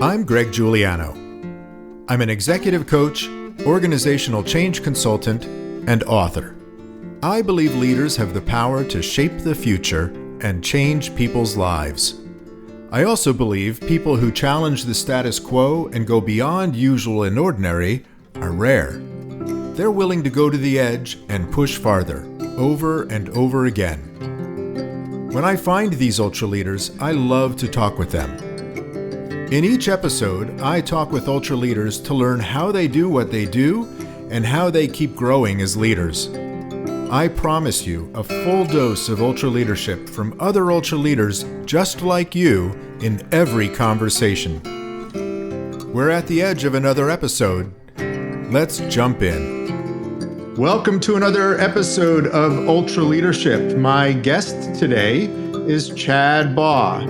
I'm Greg Giuliano. I'm an executive coach, organizational change consultant, and author. I believe leaders have the power to shape the future and change people's lives. I also believe people who challenge the status quo and go beyond usual and ordinary are rare. They're willing to go to the edge and push farther, over and over again. When I find these ultra leaders, I love to talk with them. In each episode, I talk with ultra leaders to learn how they do what they do and how they keep growing as leaders. I promise you a full dose of ultra leadership from other ultra leaders just like you in every conversation. We're at the edge of another episode. Let's jump in. Welcome to another episode of Ultra Leadership. My guest today is Chad Baugh.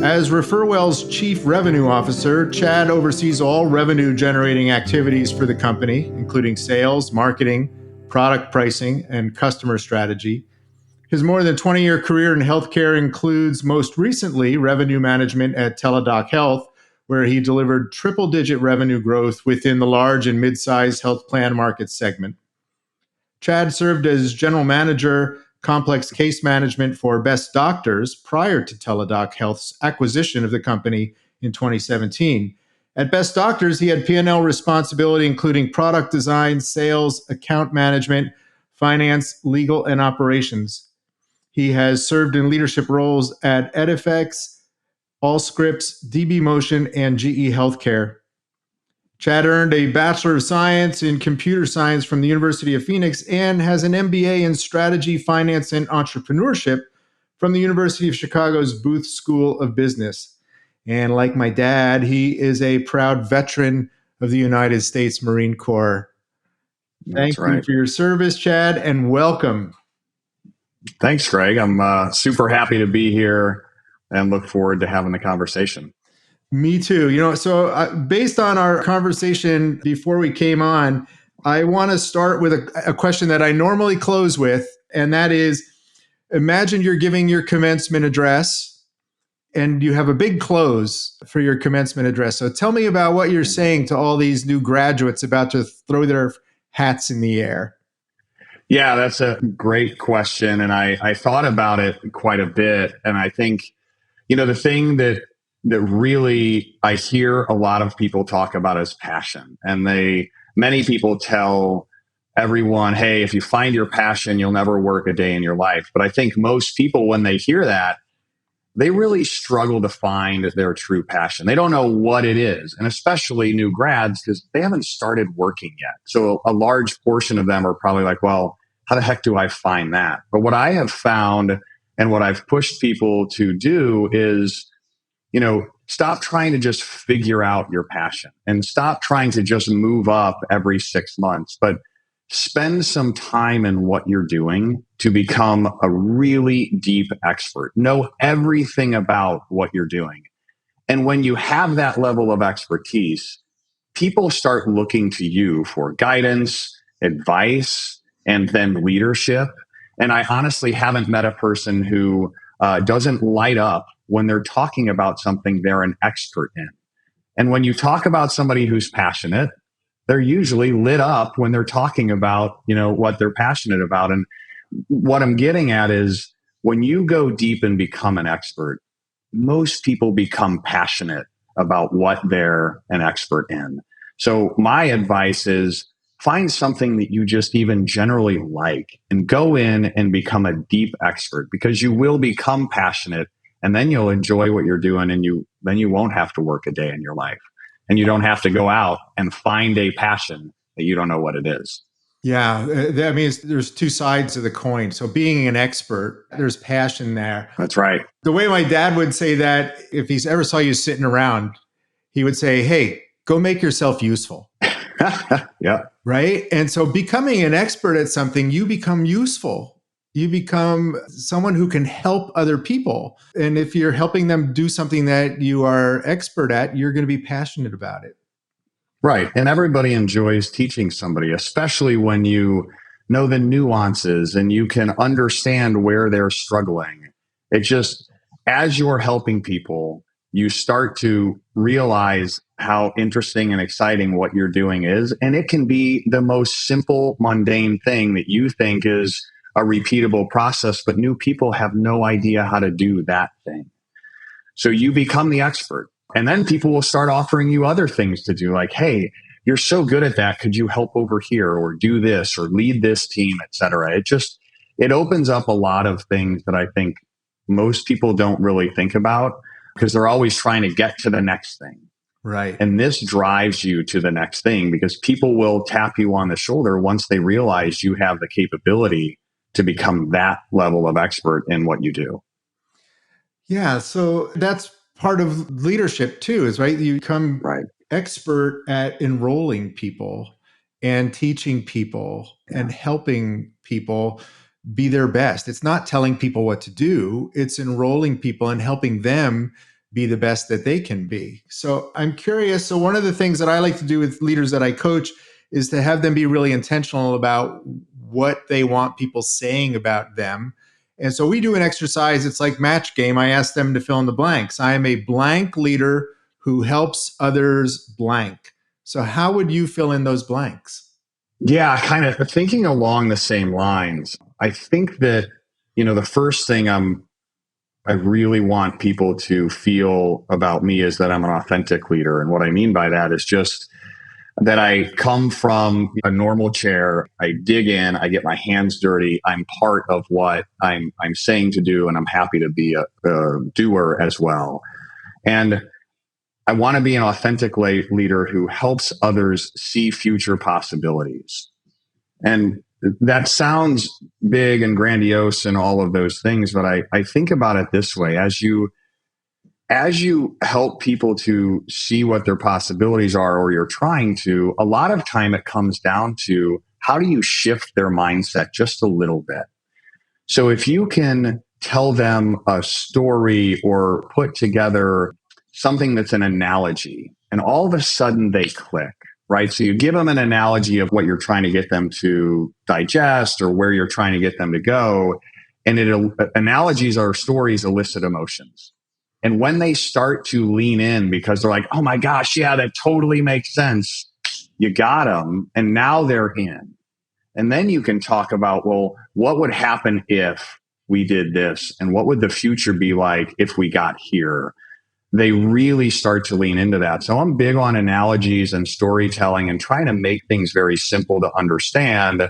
As Referwell's Chief Revenue Officer, Chad oversees all revenue-generating activities for the company, including sales, marketing, product pricing, and customer strategy. His more than 20-year career in healthcare includes, most recently, revenue management at Teladoc Health, where he delivered triple-digit revenue growth within the large and mid-sized health plan market segment. Chad served as general manager, complex case management for Best Doctors prior to Teladoc Health's acquisition of the company in 2017. At Best Doctors, he had P&L responsibility, including product design, sales, account management, finance, legal, and operations. He has served in leadership roles at Edifex, Allscripts, DB Motion, and GE Healthcare. Chad earned a Bachelor of Science in Computer Science from the University of Phoenix and has an MBA in Strategy, Finance, and Entrepreneurship from the University of Chicago's Booth School of Business. And like my dad, he is a proud veteran of the United States Marine Corps. Thank you for your service, Chad, and welcome. Thanks, Greg. I'm super happy to be here and look forward to having the conversation. Me too. So based on our conversation before we came on, I want to start with a question that I normally close with, and that is, imagine you're giving your commencement address and you have a big close for your commencement address. So tell me about what you're saying to all these new graduates about to throw their hats in the air. Yeah, that's a great question. And I thought about it quite a bit. And I think, the thing that really I hear a lot of people talk about is passion. And many people tell everyone, hey, if you find your passion, you'll never work a day in your life. But I think most people, when they hear that, they really struggle to find their true passion. They don't know what it is. And especially new grads, because they haven't started working yet. So a large portion of them are probably like, well, how the heck do I find that? But what I have found and what I've pushed people to do is, stop trying to just figure out your passion and stop trying to just move up every 6 months, but spend some time in what you're doing to become a really deep expert. Know everything about what you're doing. And when you have that level of expertise, people start looking to you for guidance, advice, and then leadership. And I honestly haven't met a person who doesn't light up when they're talking about something they're an expert in. And when you talk about somebody who's passionate, they're usually lit up when they're talking about, what they're passionate about. And what I'm getting at is when you go deep and become an expert, most people become passionate about what they're an expert in. So my advice is find something that you just even generally like and go in and become a deep expert, because you will become passionate and then you'll enjoy what you're doing, and then you won't have to work a day in your life, and you don't have to go out and find a passion that you don't know what it is. Yeah, that means there's two sides of the coin. So being an expert, there's passion there. That's right. The way my dad would say that, if he ever saw you sitting around, he would say, hey, go make yourself useful. Yeah. Right. And so becoming an expert at something, you become useful. You become someone who can help other people. And if you're helping them do something that you are expert at, you're going to be passionate about it. Right. And everybody enjoys teaching somebody, especially when you know the nuances and you can understand where they're struggling. It just, as you're helping people, you start to realize how interesting and exciting what you're doing is. And it can be the most simple, mundane thing that you think is a repeatable process, but new people have no idea how to do that thing. So you become the expert. And then people will start offering you other things to do, like, hey, you're so good at that. Could you help over here or do this or lead this team, et cetera? It opens up a lot of things that I think most people don't really think about because they're always trying to get to the next thing. Right. And this drives you to the next thing because people will tap you on the shoulder once they realize you have the capability to become that level of expert in what you do. Yeah. So that's part of leadership too, is right. You become Right. expert at enrolling people and teaching people Yeah. and helping people be their best. It's not telling people what to do, it's enrolling people and helping them be the best that they can be. So I'm curious. So, one of the things that I like to do with leaders that I coach is to have them be really intentional about what they want people saying about them. And so we do an exercise, it's like match game. I ask them to fill in the blanks. I am a blank leader who helps others blank. So, how would you fill in those blanks? Yeah, kind of thinking along the same lines. I think that, the first thing I really want people to feel about me is that I'm an authentic leader. And what I mean by that is just that I come from a normal chair. I dig in, I get my hands dirty. I'm part of what I'm saying to do, and I'm happy to be a doer as well. And I want to be an authentic leader who helps others see future possibilities. And that sounds big and grandiose and all of those things, but I think about it this way. As you help people to see what their possibilities are, or you're trying to, a lot of time it comes down to how do you shift their mindset just a little bit. So if you can tell them a story or put together something that's an analogy, and all of a sudden they click, right? So you give them an analogy of what you're trying to get them to digest or where you're trying to get them to go. And analogies or stories elicit emotions. And when they start to lean in because they're like, oh my gosh, yeah, that totally makes sense. You got them. And now they're in. And then you can talk about, well, what would happen if we did this? And what would the future be like if we got here? They really start to lean into that. So I'm big on analogies and storytelling and trying to make things very simple to understand.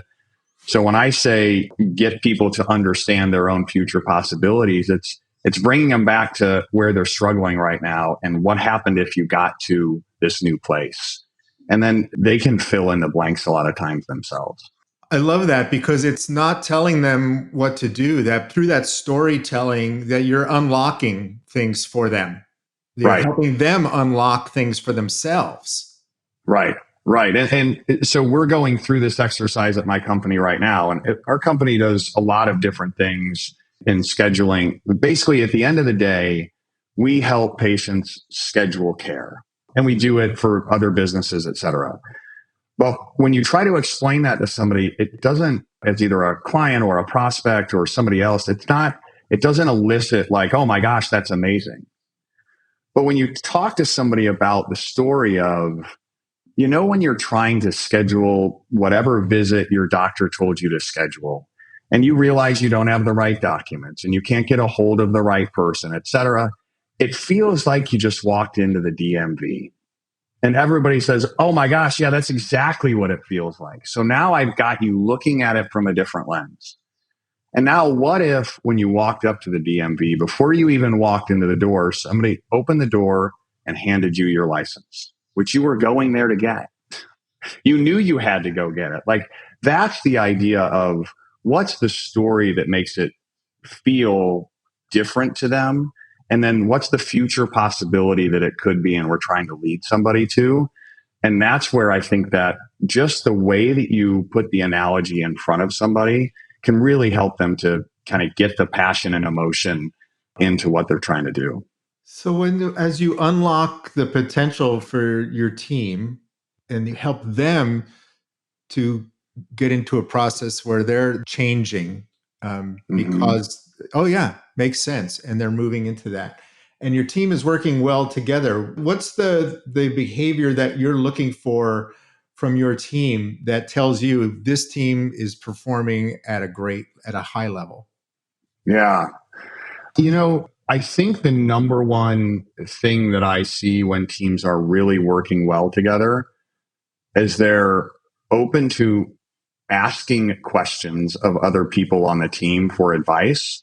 So when I say get people to understand their own future possibilities, it's bringing them back to where they're struggling right now and what happened if you got to this new place. And then they can fill in the blanks a lot of times themselves. I love that because it's not telling them what to do, that through that storytelling that you're unlocking things for them. You're Right. helping them unlock things for themselves. Right. Right. And so we're going through this exercise at my company right now. And our company does a lot of different things in scheduling. Basically, at the end of the day, we help patients schedule care and we do it for other businesses, et cetera. Well, when you try to explain that to somebody, it doesn't, as either a client or a prospect or somebody else, it doesn't elicit like, oh my gosh, that's amazing. But when you talk to somebody about the story of, when you're trying to schedule whatever visit your doctor told you to schedule, and you realize you don't have the right documents and you can't get a hold of the right person, et cetera, it feels like you just walked into the DMV. And everybody says, oh my gosh, yeah, that's exactly what it feels like. So now I've got you looking at it from a different lens. And now, what if when you walked up to the DMV, before you even walked into the door, somebody opened the door and handed you your license, which you were going there to get? You knew you had to go get it. Like, that's the idea of what's the story that makes it feel different to them? And then what's the future possibility that it could be? And we're trying to lead somebody to. And that's where I think that just the way that you put the analogy in front of somebody can really help them to kind of get the passion and emotion into what they're trying to do. So as you unlock the potential for your team and you help them to get into a process where they're changing Mm-hmm. because, oh yeah, makes sense. And they're moving into that. and your team is working well together, what's the behavior that you're looking for from your team that tells you this team is performing at a high level? Yeah. I think the number one thing that I see when teams are really working well together is they're open to asking questions of other people on the team for advice,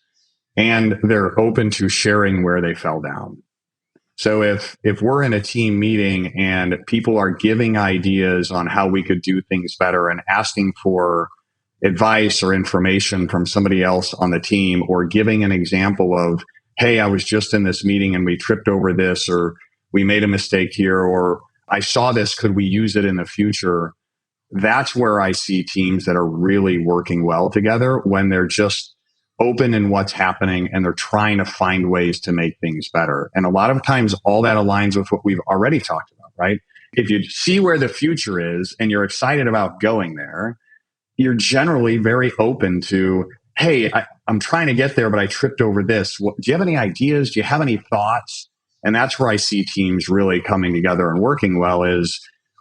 and they're open to sharing where they fell down. So if we're in a team meeting and people are giving ideas on how we could do things better and asking for advice or information from somebody else on the team, or giving an example of, hey, I was just in this meeting and we tripped over this, or we made a mistake here, or I saw this, could we use it in the future? That's where I see teams that are really working well together, when they're just open in what's happening and they're trying to find ways to make things better. And a lot of times, all that aligns with what we've already talked about, right? If you see where the future is and you're excited about going there, you're generally very open to, hey, I'm trying to get there, but I tripped over this. Do you have any ideas? Do you have any thoughts? And that's where I see teams really coming together and working well, is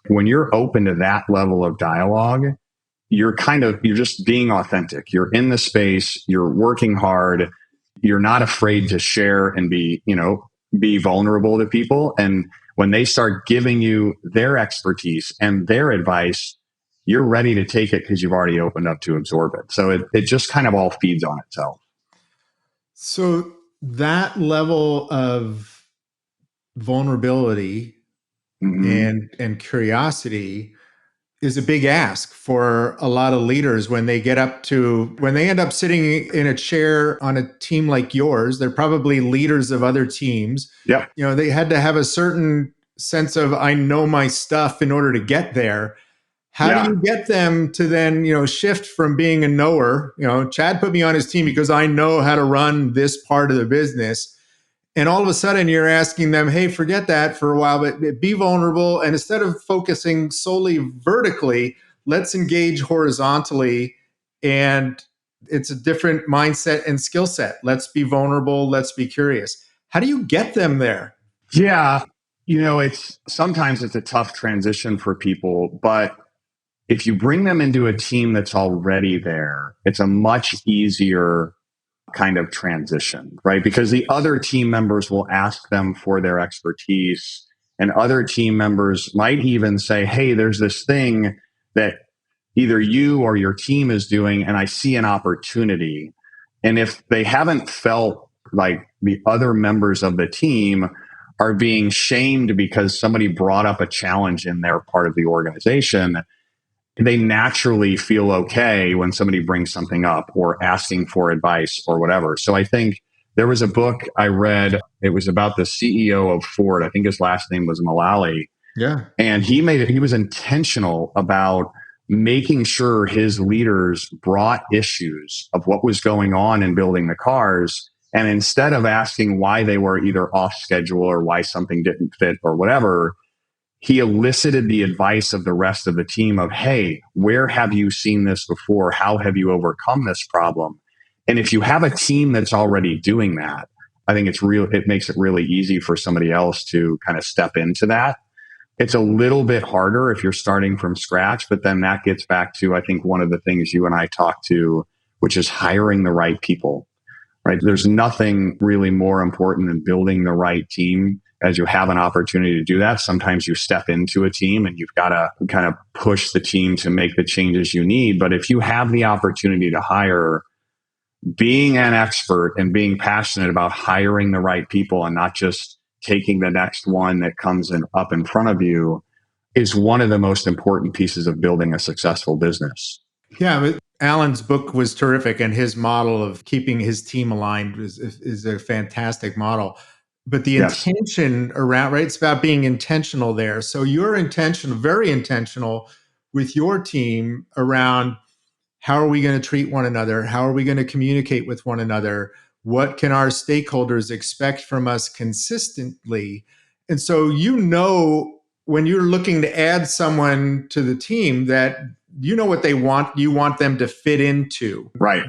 when you're open to that level of dialogue. You're just being authentic. You're in the space, you're working hard, you're not afraid to share and be vulnerable to people. And when they start giving you their expertise and their advice, you're ready to take it because you've already opened up to absorb it. So it just kind of all feeds on itself. So that level of vulnerability Mm-hmm. and curiosity is a big ask for a lot of leaders when they end up sitting in a chair on a team like yours. They're probably leaders of other teams. Yep. They had to have a certain sense of, I know my stuff in order to get there. How do Yeah. you get them to then, shift from being a knower? Chad put me on his team because I know how to run this part of the business. And all of a sudden you're asking them, hey, forget that for a while, but be vulnerable. And instead of focusing solely vertically, let's engage horizontally. And it's a different mindset and skill set. Let's be vulnerable. Let's be curious. How do you get them there? Yeah. It's sometimes it's a tough transition for people, but if you bring them into a team that's already there, it's a much easier kind of transition, right? Because the other team members will ask them for their expertise, and other team members might even say, hey, there's this thing that either you or your team is doing, and I see an opportunity. And if they haven't felt like the other members of the team are being shamed because somebody brought up a challenge in their part of the organization, they naturally feel okay when somebody brings something up or asking for advice or whatever. So I think there was a book I read. It was about the CEO of Ford. I think his last name was Mullally. Yeah. And he was intentional about making sure his leaders brought issues of what was going on in building the cars. And instead of asking why they were either off schedule or why something didn't fit or whatever, he elicited the advice of the rest of the team of, hey, where have you seen this before? How have you overcome this problem? And if you have a team that's already doing that, I think it makes it really easy for somebody else to kind of step into that. It's a little bit harder if you're starting from scratch, but then that gets back to, I think, one of the things you and I talked to, which is hiring the right people, right? There's nothing really more important than building the right team. As you have an opportunity to do that, sometimes you step into a team and you've got to kind of push the team to make the changes you need. But if you have the opportunity to hire, being an expert and being passionate about hiring the right people and not just taking the next one that comes up in front of you is one of the most important pieces of building a successful business. Yeah, but Alan's book was terrific, and his model of keeping his team aligned is a fantastic model. But the Yes. intention around, right? It's about being intentional there. So you're intentional, very intentional with your team around how are we going to treat one another? How are we going to communicate with one another? What can our stakeholders expect from us consistently? And so, when you're looking to add someone to the team, that what they want, you want them to fit into. Right.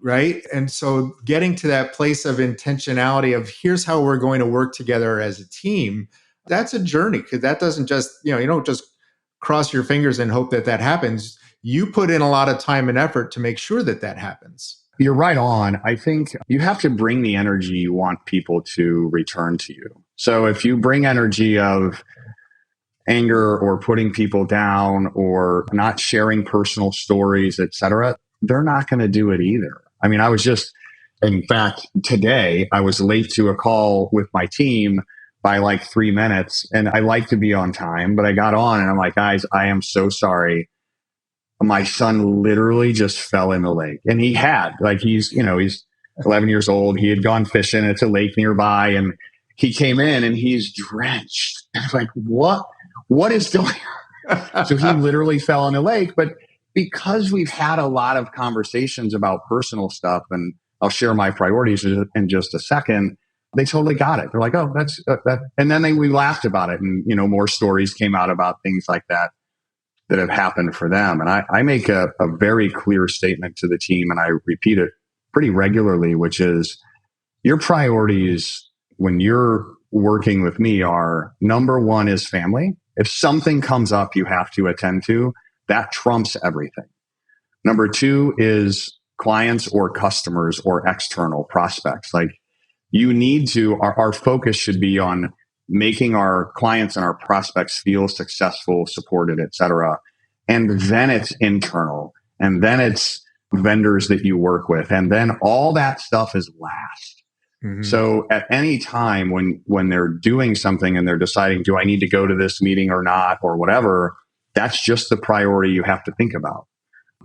right? And so getting to that place of intentionality of here's how we're going to work together as a team, that's a journey, because that doesn't just, you don't just cross your fingers and hope that that happens. You put in a lot of time and effort to make sure that that happens. You're right on. I think you have to bring the energy you want people to return to you. So if you bring energy of anger or putting people down or not sharing personal stories, et cetera, they're not going to do it either. I mean, in fact, today I was late to a call with my team by like 3 minutes, and I like to be on time, but I got on and I'm like, guys, I am so sorry. My son literally just fell in the lake, and he's 11 years old. He had gone fishing. It's a lake nearby, and he came in and he's drenched. And I was like, what is going on? So he literally fell in the lake. But because we've had a lot of conversations about personal stuff, and I'll share my priorities in just a second, they totally got it. They're like, oh, that's that. And then we laughed about it. And, more stories came out about things like that have happened for them. And I make a very clear statement to the team, and I repeat it pretty regularly, which is your priorities when you're working with me are number one is family. If something comes up you have to attend to, that trumps everything. Number two is clients or customers or external prospects. Like our focus should be on making our clients and our prospects feel successful, supported, et cetera. And then it's internal. And then it's vendors that you work with. And then all that stuff is last. Mm-hmm. So at any time when they're doing something and they're deciding, do I need to go to this meeting or not, or whatever, that's just the priority you have to think about.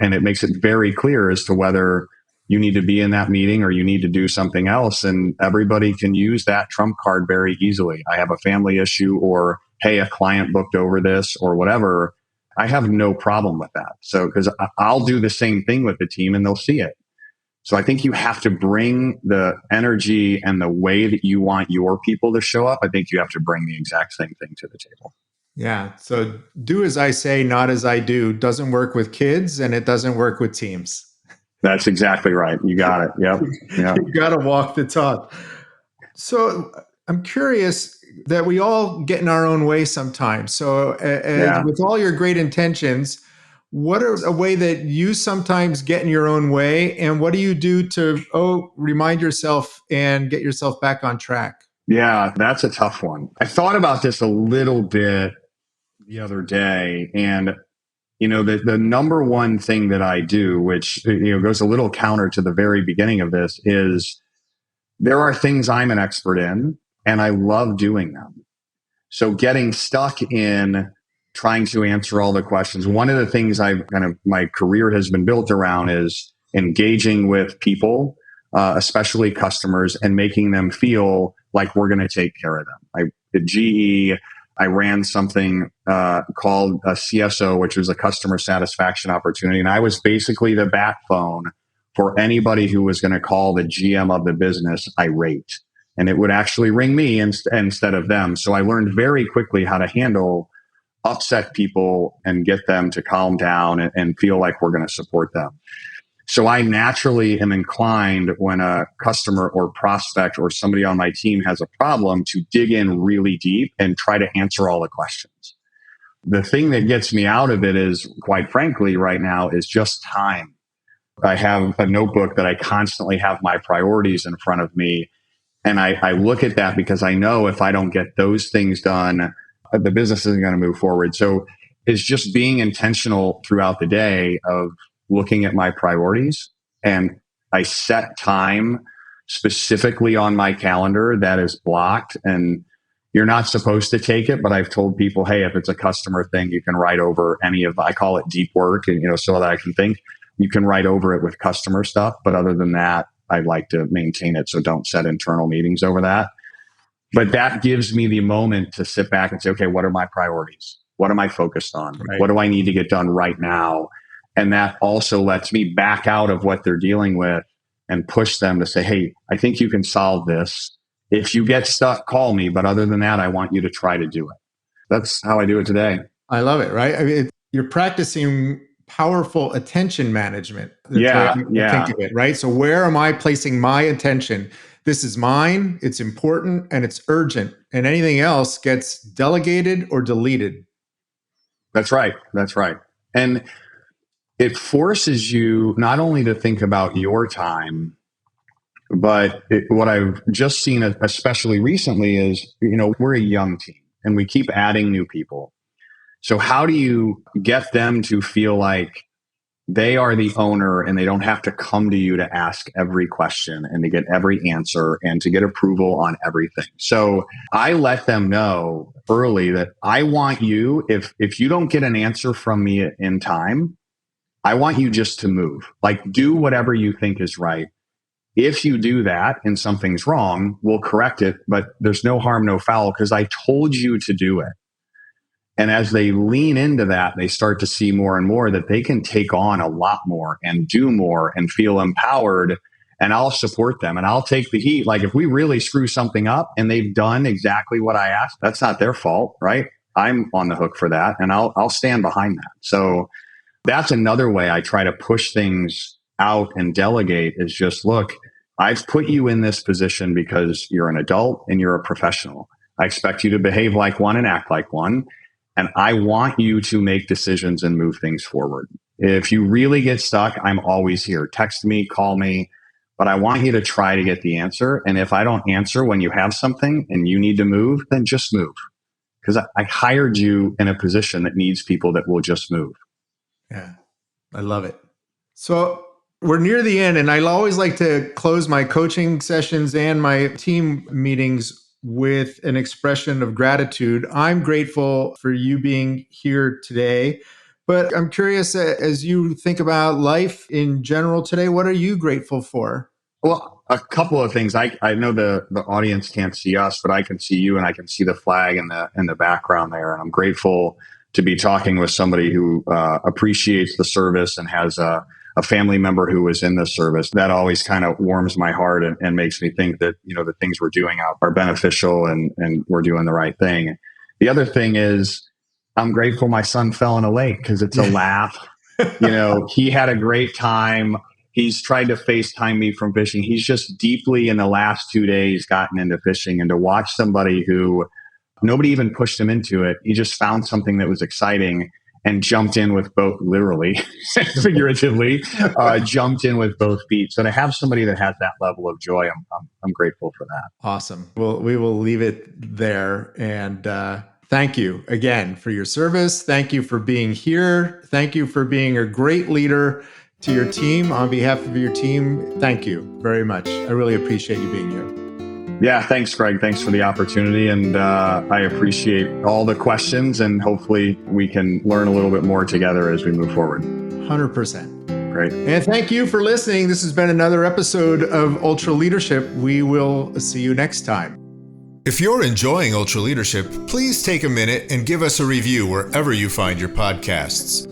And it makes it very clear as to whether you need to be in that meeting or you need to do something else. And everybody can use that trump card very easily. I have a family issue, or, hey, a client booked over this or whatever. I have no problem with that. So, because I'll do the same thing with the team and they'll see it. So I think you have to bring the energy and the way that you want your people to show up. I think you have to bring the exact same thing to the table. Yeah. So do as I say, not as I do, doesn't work with kids, and it doesn't work with teams. That's exactly right. You got it. Yep. You got to walk the talk. So I'm curious that we all get in our own way sometimes. So with all your great intentions, what are a way that you sometimes get in your own way, and what do you do to remind yourself and get yourself back on track? Yeah, that's a tough one. I thought about this a little bit the other day, and the number one thing that I do, which goes a little counter to the very beginning of this, is there are things I'm an expert in and I love doing them. So getting stuck in trying to answer all the questions. One of the things my career has been built around is engaging with people, especially customers, and making them feel like we're going to take care of them. At GE, I ran something called a CSO, which was a customer satisfaction opportunity. And I was basically the backbone for anybody who was going to call the GM of the business irate. And it would actually ring me instead of them. So I learned very quickly how to handle upset people and get them to calm down and feel like we're going to support them. So I naturally am inclined when a customer or prospect or somebody on my team has a problem to dig in really deep and try to answer all the questions. The thing that gets me out of it is, quite frankly, right now is just time. I have a notebook that I constantly have my priorities in front of me. And I look at that because I know if I don't get those things done, the business isn't going to move forward. So it's just being intentional throughout the day of looking at my priorities, and I set time specifically on my calendar that is blocked, and you're not supposed to take it, but I've told people, hey, if it's a customer thing, you can write over I call it deep work, and so that I can think, you can write over it with customer stuff. But other than that, I like to maintain it. So don't set internal meetings over that. But that gives me the moment to sit back and say, okay, what are my priorities? What am I focused on? Right. What do I need to get done right now? And that also lets me back out of what they're dealing with and push them to say, hey, I think you can solve this. If you get stuck, call me. But other than that, I want you to try to do it. That's how I do it today. I love it, right? I mean, you're practicing powerful attention management. That's the way I think Yeah. of it, right? So where am I placing my attention? This is mine, it's important, and it's urgent. And anything else gets delegated or deleted. That's right. That's right. And it forces you not only to think about your time, but what I've just seen, especially recently, is, we're a young team and we keep adding new people. So how do you get them to feel like they are the owner and they don't have to come to you to ask every question and to get every answer and to get approval on everything? So I let them know early that I want you, if you don't get an answer from me in time, I want you just to move. Like, do whatever you think is right. If you do that and something's wrong, we'll correct it, but there's no harm, no foul, because I told you to do it. And as they lean into that, they start to see more and more that they can take on a lot more and do more and feel empowered. And I'll support them and I'll take the heat. Like, if we really screw something up and they've done exactly what I asked, that's not their fault, right? I'm on the hook for that and I'll stand behind that. So that's another way I try to push things out and delegate, is just, look, I've put you in this position because you're an adult and you're a professional. I expect you to behave like one and act like one. And I want you to make decisions and move things forward. If you really get stuck, I'm always here. Text me, call me, but I want you to try to get the answer. And if I don't answer when you have something and you need to move, then just move. Because I hired you in a position that needs people that will just move. Yeah, I love it. So we're near the end, and I always like to close my coaching sessions and my team meetings with an expression of gratitude. I'm grateful for you being here today, but I'm curious, as you think about life in general today, what are you grateful for? Well, a couple of things. I know the audience can't see us, but I can see you and I can see the flag in the background there. And I'm grateful to be talking with somebody who appreciates the service and has a family member who was in this service. That always kind of warms my heart and makes me think that, the things we're doing are beneficial and we're doing the right thing. The other thing is, I'm grateful my son fell in a lake because it's a laugh. He had a great time. He's tried to FaceTime me from fishing. He's just deeply in the last 2 days gotten into fishing, and to watch somebody who nobody even pushed him into it. He just found something that was exciting and jumped in with both, literally, figuratively, jumped in with both feet. So to have somebody that has that level of joy, I'm grateful for that. Awesome. Well, we will leave it there. And thank you again for your service. Thank you for being here. Thank you for being a great leader to your team. On behalf of your team, thank you very much. I really appreciate you being here. Yeah, thanks, Greg. Thanks for the opportunity. And I appreciate all the questions, and hopefully we can learn a little bit more together as we move forward. 100%. Great. And thank you for listening. This has been another episode of Ultra Leadership. We will see you next time. If you're enjoying Ultra Leadership, please take a minute and give us a review wherever you find your podcasts.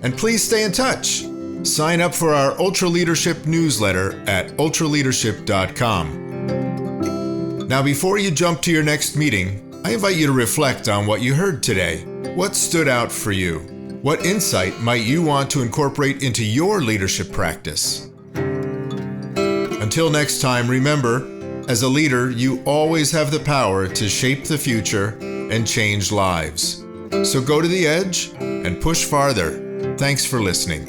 And please stay in touch. Sign up for our Ultra Leadership newsletter at ultraleadership.com. Now, before you jump to your next meeting, I invite you to reflect on what you heard today. What stood out for you? What insight might you want to incorporate into your leadership practice? Until next time, remember, as a leader, you always have the power to shape the future and change lives. So go to the edge and push farther. Thanks for listening.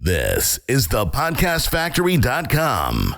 This is thepodcastfactory.com.